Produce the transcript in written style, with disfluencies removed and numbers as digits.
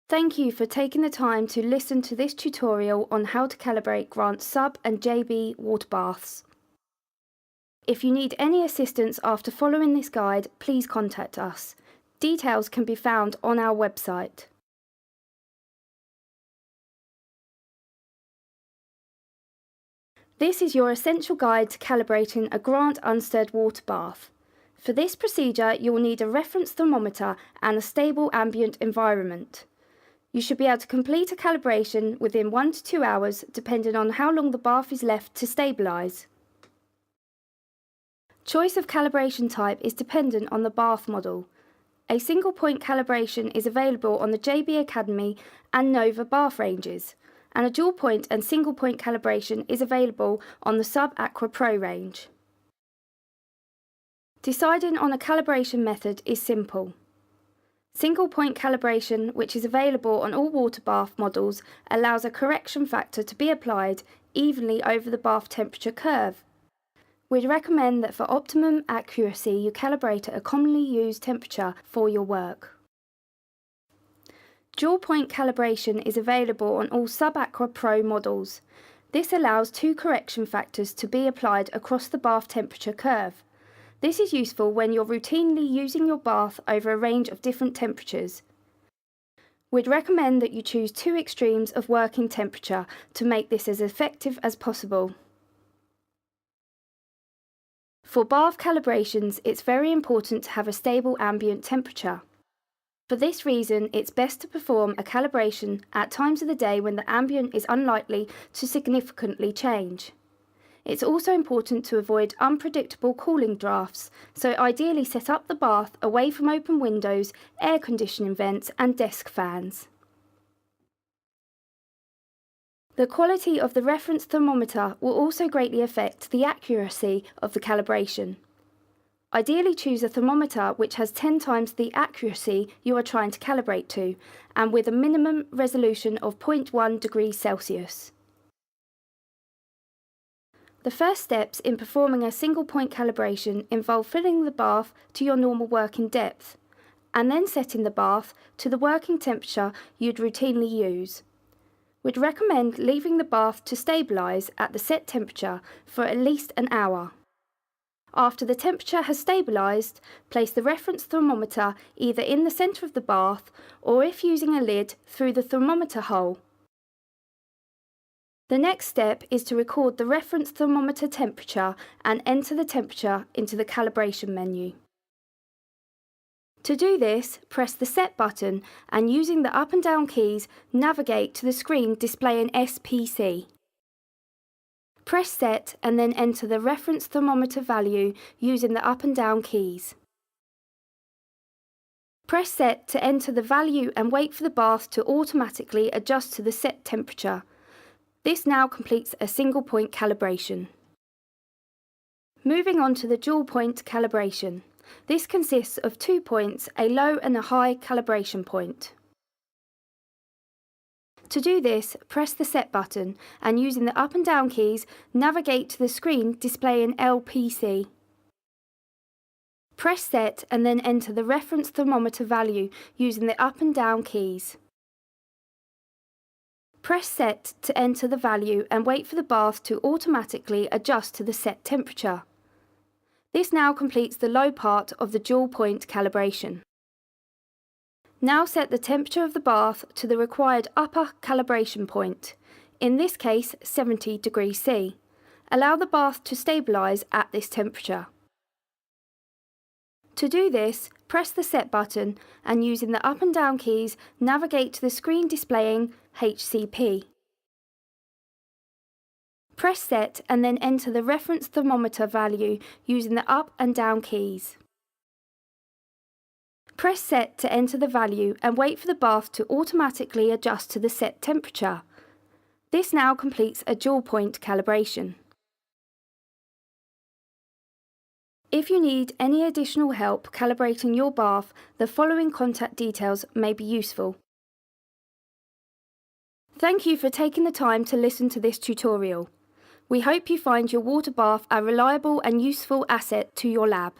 Thank you for taking the time to listen to this tutorial on how to calibrate Grant's sub and JB water baths. If you need any assistance after following this guide, please contact us. Details can be found on our website. This is your essential guide to calibrating a Grant unstirred water bath. For this procedure, you will need a reference thermometer and a stable ambient environment. You should be able to complete a calibration within 1 to 2 hours, depending on how long the bath is left to stabilise. Choice of calibration type is dependent on the bath model. A single point calibration is available on the JB Academy and Nova bath ranges, and a dual point and single point calibration is available on the Sub Aqua Pro range. Deciding on a calibration method is simple. Single point calibration, which is available on all water bath models, allows a correction factor to be applied evenly over the bath temperature curve. We'd recommend that for optimum accuracy you calibrate at a commonly used temperature for your work. Dual point calibration is available on all Sub Aqua Pro models. This allows 2 correction factors to be applied across the bath temperature curve. This is useful when you're routinely using your bath over a range of different temperatures. We'd recommend that you choose 2 extremes of working temperature to make this as effective as possible. For bath calibrations, it's very important to have a stable ambient temperature. For this reason, it's best to perform a calibration at times of the day when the ambient is unlikely to significantly change. It's also important to avoid unpredictable cooling drafts, so ideally set up the bath away from open windows, air conditioning vents and desk fans. The quality of the reference thermometer will also greatly affect the accuracy of the calibration. Ideally choose a thermometer which has 10 times the accuracy you are trying to calibrate to, and with a minimum resolution of 0.1 degrees Celsius. The first steps in performing a single point calibration involve filling the bath to your normal working depth, and then setting the bath to the working temperature you'd routinely use. We'd recommend leaving the bath to stabilise at the set temperature for at least an hour. After the temperature has stabilised, place the reference thermometer either in the centre of the bath or, if using a lid, through the thermometer hole. The next step is to record the reference thermometer temperature and enter the temperature into the calibration menu. To do this, press the Set button and, using the up and down keys, navigate to the screen displaying SPC. Press Set and then enter the reference thermometer value using the up and down keys. Press Set to enter the value and wait for the bath to automatically adjust to the set temperature. This now completes a single point calibration. Moving on to the dual point calibration. This consists of 2 points, a low and a high calibration point. To do this, press the Set button and, using the up and down keys, navigate to the screen displaying LPC. Press Set and then enter the reference thermometer value using the up and down keys. Press Set to enter the value and wait for the bath to automatically adjust to the set temperature. This now completes the low part of the dual point calibration. Now set the temperature of the bath to the required upper calibration point, in this case 70 degrees C. Allow the bath to stabilise at this temperature. To do this, press the Set button and, using the up and down keys, navigate to the screen displaying HCP. Press Set and then enter the reference thermometer value using the up and down keys. Press Set to enter the value and wait for the bath to automatically adjust to the set temperature. This now completes a dual point calibration. If you need any additional help calibrating your bath, the following contact details may be useful. Thank you for taking the time to listen to this tutorial. We hope you find your water bath a reliable and useful asset to your lab.